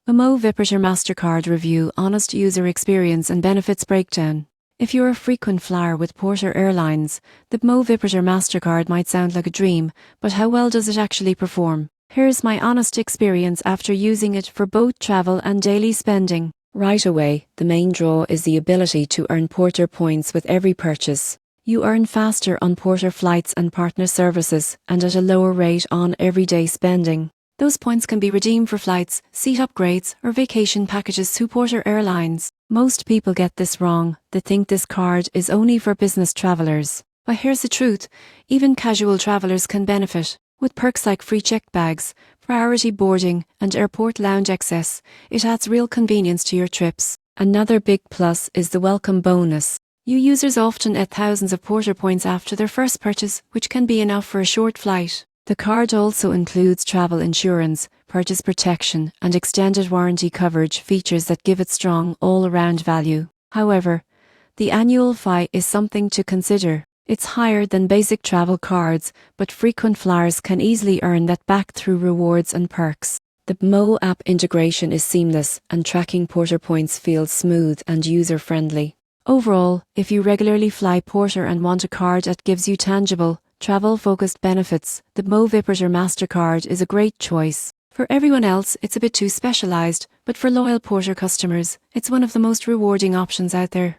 BMO VIPorter Mastercard review, honest user experience and benefits breakdown. If you're a frequent flyer with Porter Airlines, the BMO VIPorter Mastercard might sound like a dream, but how well does it actually perform? Here's my honest experience after using it for both travel and daily spending. Right away, the main draw is the ability to earn Porter points with every purchase. You earn faster on Porter flights and partner services, and at a lower rate on everyday spending. Those points can be redeemed for flights, seat upgrades, or vacation packages through Porter Airlines. Most people get this wrong. They think this card is only for business travelers. But here's the truth, even casual travelers can benefit. With perks like free checked bags, priority boarding, and airport lounge access, it adds real convenience to your trips. Another big plus is the welcome bonus. New users often add thousands of Porter points after their first purchase, which can be enough for a short flight. The card also includes travel insurance, purchase protection, and extended warranty coverage, features that give it strong all-around value. However, the annual fee is something to consider. It's higher than basic travel cards, but frequent flyers can easily earn that back through rewards and perks. The BMO app integration is seamless, and tracking Porter points feels smooth and user-friendly. Overall, if you regularly fly Porter and want a card that gives you tangible, travel-focused benefits, the BMO VIPorter Mastercard is a great choice. For everyone else, it's a bit too specialized, but for loyal Porter customers, it's one of the most rewarding options out there.